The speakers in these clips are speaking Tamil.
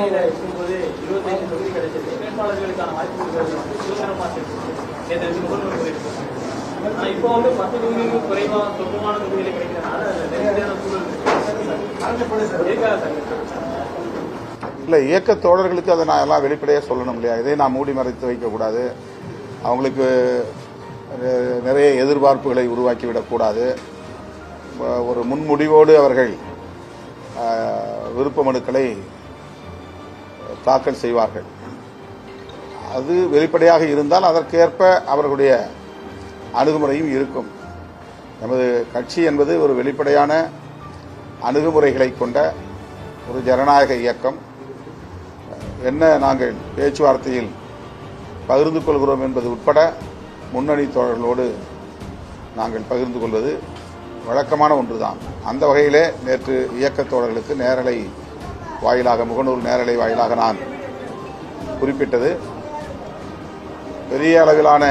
கூட்டணியில இருக்கும்போது 25 தொகுதி கிடைச்சது, வேட்பாளர்களுக்கான வாய்ப்புகள் சுதந்திரமா இப்போ வந்து 10 தொகுதிகளுக்கு குறைவா சொந்தமான தொகுதிகளை கிடைக்கிறதுனால நேரடியான சூழல் இல்லை, இயக்க தோழர்களுக்கு அதை நான் எல்லாம் வெளிப்படையாக சொல்லணும் இல்லையா? இதை நான் மூடி மறைத்து வைக்கக்கூடாது. அவங்களுக்கு நிறைய எதிர்பார்ப்புகளை உருவாக்கிவிடக்கூடாது. ஒரு முன்முடிவோடு அவர்கள் விருப்ப மனுக்களை தாக்கல் செய்வார்கள். அது வெளிப்படையாக இருந்தால் அதற்கேற்ப அவர்களுடைய அணுகுமுறையும் இருக்கும். நமது கட்சி என்பது ஒரு வெளிப்படையான அணுகுமுறைகளை கொண்ட ஒரு ஜனநாயக இயக்கம். என்ன நாங்கள் பேச்சுவார்த்தையில் பகிர்ந்து கொள்கிறோம் என்பது உட்பட முன்னணி தோழர்களோடு நாங்கள் பகிர்ந்து கொள்வது வழக்கமான ஒன்றுதான். அந்த வகையிலே நேற்று இயக்க தோழர்களுக்கு நேரலை வாயிலாக, முகநூல் நேரலை வாயிலாக நான் குறிப்பிட்டது, பெரிய அளவிலான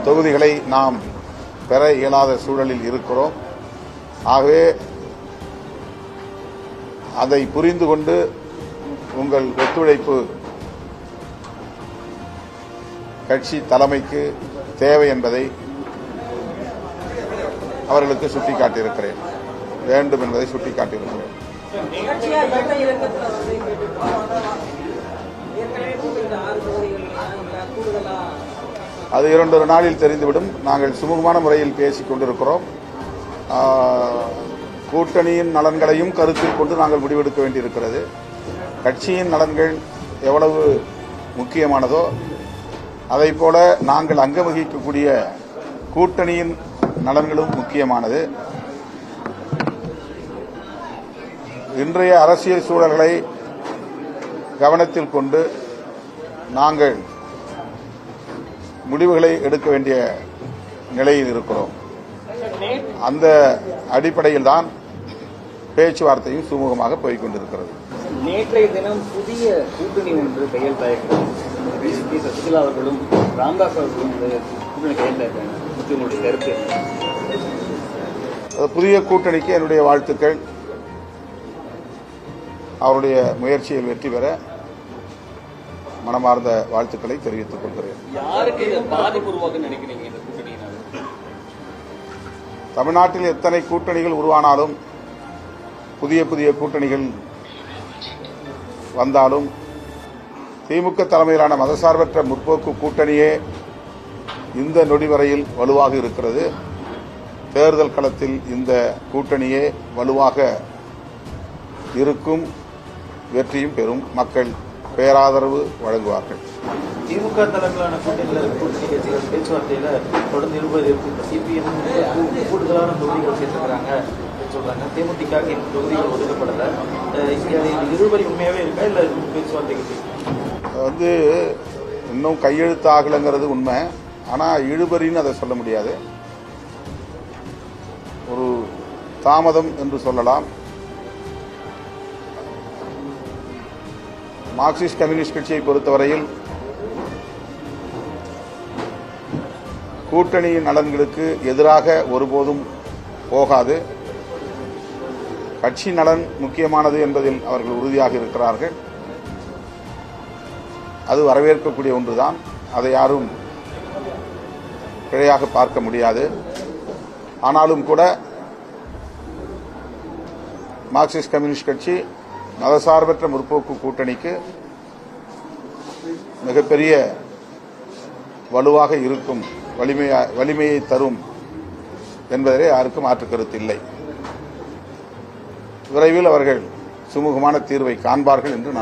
தொகுதிகளை நாம் பெற இயலாத சூழலில் இருக்கிறோம். ஆகவே அதை புரிந்து கொண்டு உங்கள் ஒத்துழைப்பு கட்சி தலைமைக்கு தேவை என்பதை அவர்களுக்கு சுட்டிக்காட்டியிருக்கிறேன், வேண்டும் என்பதை சுட்டிக்காட்டியிருக்கிறேன். அது 2 நாளில் தெரிந்துவிடும். நாங்கள் சுமூகமான முறையில் பேசிக் கொண்டிருக்கிறோம். கூட்டணியின் நலன்களையும் கருத்தில் கொண்டு நாங்கள் முடிவெடுக்க வேண்டியிருக்கிறது. கட்சியின் நலன்கள் எவ்வளவு முக்கியமானதோ அதைப்போல நாங்கள் அங்கம் வகிக்கக்கூடிய கூட்டணியின் நலன்களும் முக்கியமானது. இன்றைய அரசியல் சூழல்களை கவனத்தில் கொண்டு நாங்கள் முடிவுகளை எடுக்க வேண்டிய நிலையில் இருக்கிறோம். அந்த அடிப்படையில் தான் பேச்சுவார்த்தையும் சுமூகமாக போய்க் கொண்டிருக்கிறது. நேற்றைய தினம் புதிய கூட்டணி ஒன்று கையெழுத்தாயிருக்கிறது. பிஜேபி சசிகலா அவர்களும் ராம்தாஸ் அவர்களும் கூட்டணி கையெழுத்தாயிருக்காங்க. கருத்து புதிய கூட்டணிக்கு என்னுடைய வாழ்த்துக்கள். அவருடைய முயற்சியில் வெற்றி பெற மனமார்ந்த வாழ்த்துக்களை தெரிவித்துக் கொள்கிறேன். யாருக்கு பாதிப்பு உருவாக்குன்னு நினைக்கிறீங்க இந்த கூட்டணியினால்? தமிழ்நாட்டில் எத்தனை கூட்டணிகள் உருவானாலும், புதிய புதிய கூட்டணிகள் வந்தாலும், திமுக தலைமையிலான மதசார்பற்ற முற்போக்கு கூட்டணியே இந்த நொடி வரையில் வலுவாக இருக்கிறது. தேர்தல் களத்தில் இந்த கூட்டணியே வலுவாக இருக்கும். வெற்றியும் பெறும். மக்கள் பேராதரவு வழங்குவார்கள். திமுக தலைமையிலான கூட்டணி கட்சிகள் பேச்சுவார்த்தையில தொடர்ந்து இருப்பது இருக்கு. சிபிஎம் கூடுதலான தொகுதிகள் சேர்த்துக்கிறாங்க சொல்றாங்க. தேமுதிக தொகுதிகள் ஒதுக்கப்படல. இருவரி உண்மையாவே இருக்கா இல்ல பேச்சுவார்த்தைக்கு இன்னும் கையெழுத்து ஆகலைங்கிறது உண்மை. ஆனா இழுபறின்னு அதை சொல்ல முடியாது. ஒரு தாமதம் என்று சொல்லலாம். மார்க்சிஸ்ட் கம்யூனிஸ்ட் கட்சியை பொறுத்தவரையில் கூட்டணியின் நலன்களுக்கு எதிராக ஒருபோதும் போகாது. கட்சி நலன் முக்கியமானது என்பதில் அவர்கள் உறுதியாக இருக்கிறார்கள். அது வரவேற்கக்கூடிய ஒன்றுதான். அதை யாரும் பிழையாக பார்க்க முடியாது. ஆனாலும் கூட மார்க்சிஸ்ட் கம்யூனிஸ்ட் கட்சி மதசார்பற்ற முற்போக்கு கூட்டணிக்கு மிகப்பெரிய வலுவாக இருக்கும், வலிமையை தரும் என்பதிலே யாருக்கும் மாற்று கருத்து இல்லை. விரைவில் அவர்கள் சுமூகமான தீர்வை காண்பார்கள் என்று நான்